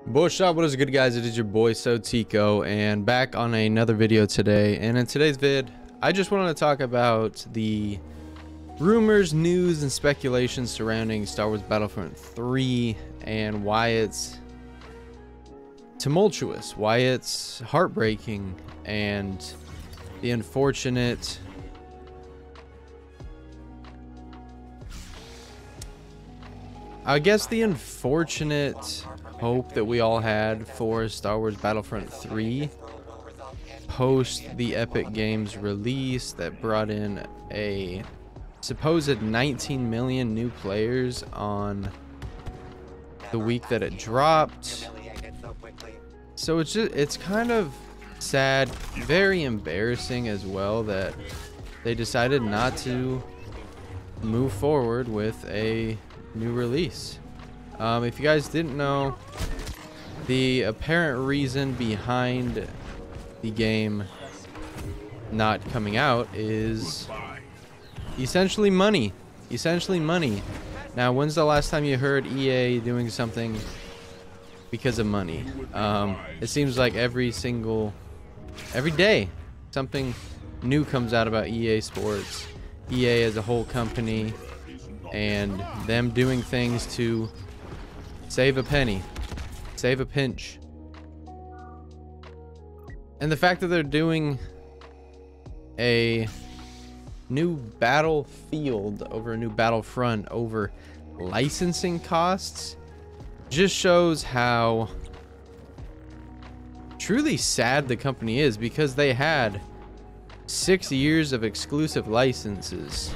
What's up? What is good, guys? It is your boy SoTeeko, and back on another video today. And in today's vid, I just wanted to talk about the rumors, news, and speculation surrounding Star Wars Battlefront 3 and why it's tumultuous, why it's heartbreaking, and the unfortunate hope that we all had for Star Wars Battlefront 3 post the Epic Games release that brought in a supposed 19 million new players on the week that it dropped. So it's kind of sad, very embarrassing as well, that they decided not to move forward with a new release. If you guys didn't know, the apparent reason behind the game not coming out is essentially money. Now, when's the last time you heard EA doing something because of money? It seems like every day something new comes out about EA Sports, EA as a whole company, and them doing things to save a penny, save a pinch. And the fact that they're doing a new Battlefield over a new Battlefront over licensing costs just shows how truly sad the company is, because they had 6 years of exclusive licenses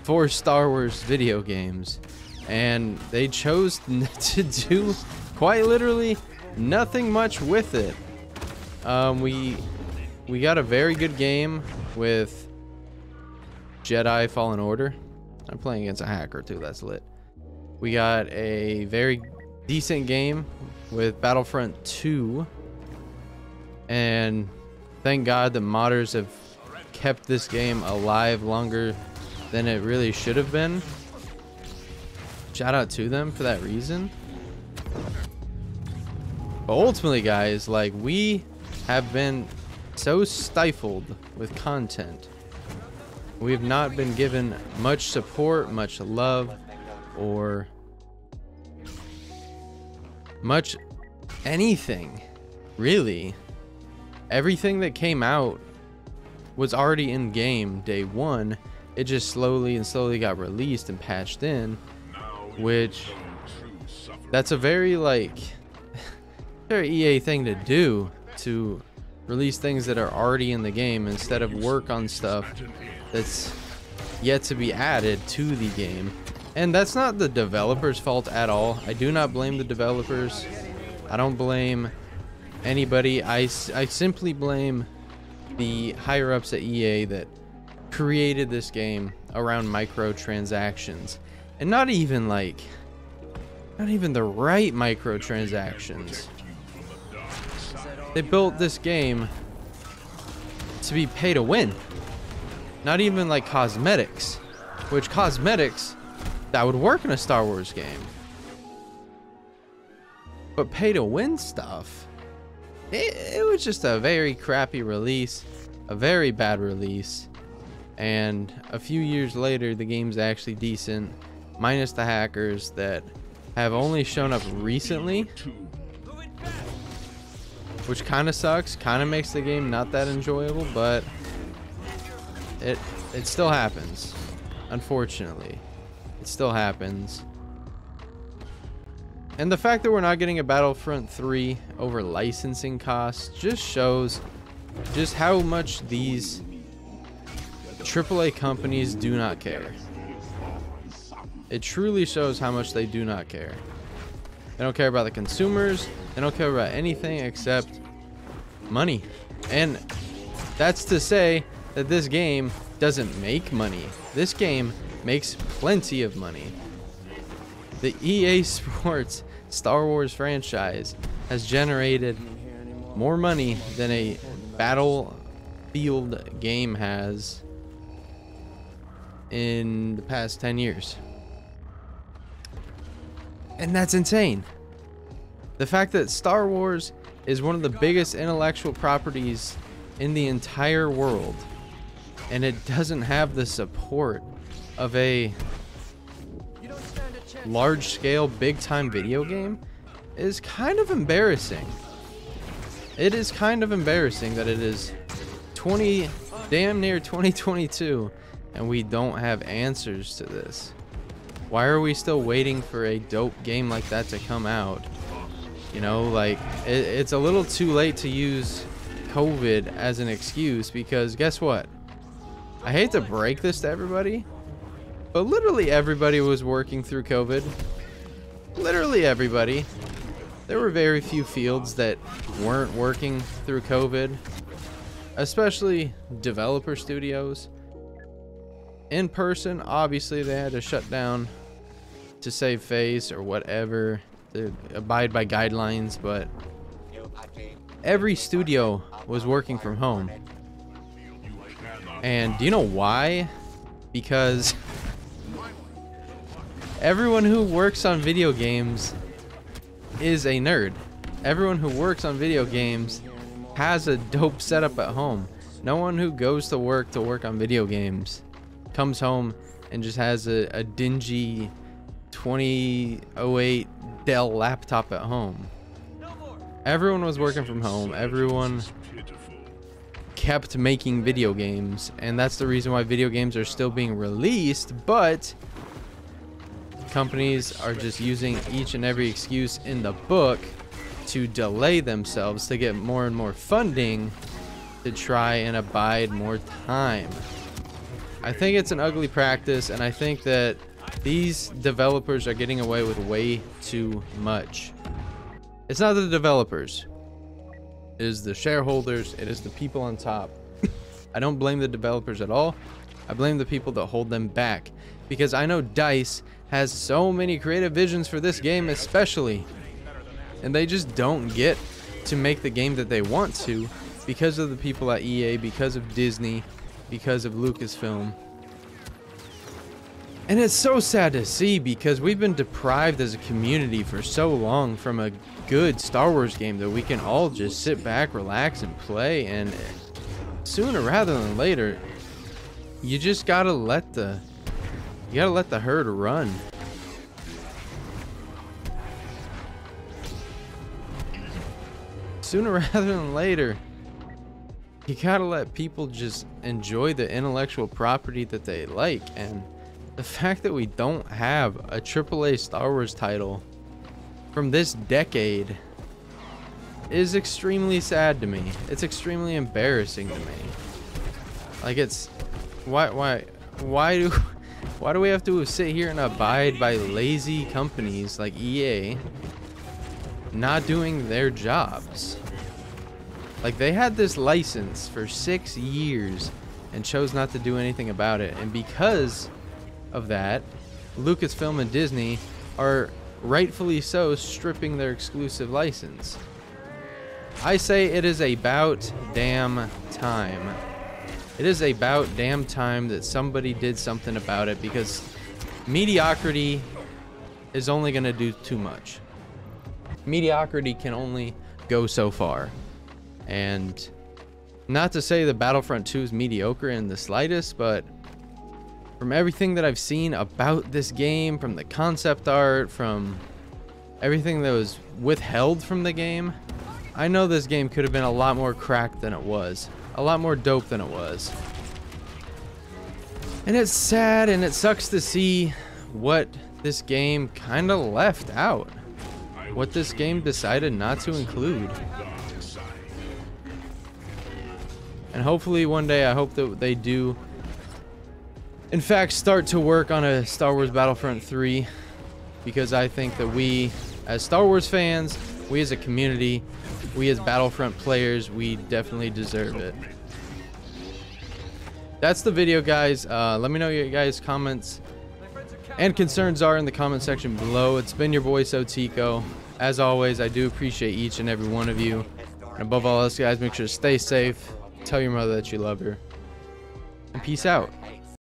for Star Wars video games, and they chose to do quite literally nothing much with it. We got a very good game with Jedi Fallen Order. I'm playing against a hacker too, that's lit. We got a very decent game with Battlefront 2, and thank God the modders have kept this game alive longer than it really should have been. Shout out to them for that reason. But ultimately, guys, like, we have been so stifled with content. We have not been given much support, much love, or much anything, really. Everything that came out was already in game day one. It just slowly got released and patched in, which that's a very very EA thing to do, to release things that are already in the game instead of work on stuff that's yet to be added to the game. And that's not the developers' fault at all. I do not blame the developers. I don't blame anybody. I simply blame the higher ups at EA that created this game around microtransactions, and not even the right microtransactions. They built this game to be pay to win, not even like cosmetics, which cosmetics that would work in a Star Wars game, but pay to win stuff, it was just a very crappy release, a very bad release. And a few years later, the game's actually decent, minus the hackers that have only shown up recently, which kind of sucks, kind of makes the game not that enjoyable, but it still happens. Unfortunately, it still happens. And the fact that we're not getting a Battlefront 3 over licensing costs just shows just how much these AAA companies do not care. It truly shows how much they do not care. They don't care about the consumers. They don't care about anything except money. And that's to say that this game doesn't make money. This game makes plenty of money. The EA Sports Star Wars franchise has generated more money than a Battlefield game has in the past 10 years. And that's insane. The fact that Star Wars is one of the biggest intellectual properties in the entire world, and it doesn't have the support of a large-scale, big-time video game is kind of embarrassing. It is kind of embarrassing that it is damn near 2022 and we don't have answers to this. Why are we still waiting for a dope game like that to come out? You know, like, it's a little too late to use COVID as an excuse, because guess what? I hate to break this to everybody, but literally everybody was working through COVID. Literally everybody. There were very few fields that weren't working through COVID, especially developer studios. In person, obviously they had to shut down to save face or whatever, to abide by guidelines, but every studio was working from home. And do you know why? Because everyone who works on video games is a nerd. Everyone who works on video games has a dope setup at home. No one who goes to work on video games comes home and just has a dingy 2008 Dell laptop at home. Everyone was working from home. Everyone kept making video games, and that's the reason why video games are still being released, but companies are just using each and every excuse in the book to delay themselves to get more and more funding to try and abide more time. I think it's an ugly practice, and I think that these developers are getting away with way too much. It's not the developers. It is the shareholders. It is the people on top. I don't blame the developers at all. I blame the people that hold them back, because I know DICE has so many creative visions for this game especially, and they just don't get to make the game that they want to because of the people at EA, because of Disney, because of Lucasfilm. And it's so sad to see, because we've been deprived as a community for so long from a good Star Wars game that we can all just sit back, relax, and play. And sooner rather than later, you just gotta let the herd run. Sooner rather than later, you gotta let people just enjoy the intellectual property that they like. And the fact that we don't have a AAA Star Wars title from this decade is extremely sad to me. It's extremely embarrassing to me. Like, it's why do we have to sit here and abide by lazy companies like EA not doing their jobs? Like, they had this license for 6 years and chose not to do anything about it, and because of that, Lucasfilm and Disney are rightfully so stripping their exclusive license. I say it is about damn time. It is about damn time that somebody did something about it, because mediocrity is only going to do too much. Mediocrity can only go so far. And not to say that Battlefront 2 is mediocre in the slightest, but from everything that I've seen about this game, from the concept art, from everything that was withheld from the game, I know this game could have been a lot more cracked than it was. A lot more dope than it was. And it's sad, and it sucks to see what this game kind of left out. What this game decided not to include. And hopefully one day, I hope that they do in fact start to work on a Star Wars Battlefront 3, because I think that we as Star Wars fans, we as a community, we as Battlefront players, we definitely deserve it. That's the video, guys. Let me know what your guys' comments and concerns are in the comment section below. It's been your boy SoTeeko. As always, I do appreciate each and every one of you. And above all else, guys, make sure to stay safe. Tell your mother that you love her. And peace out.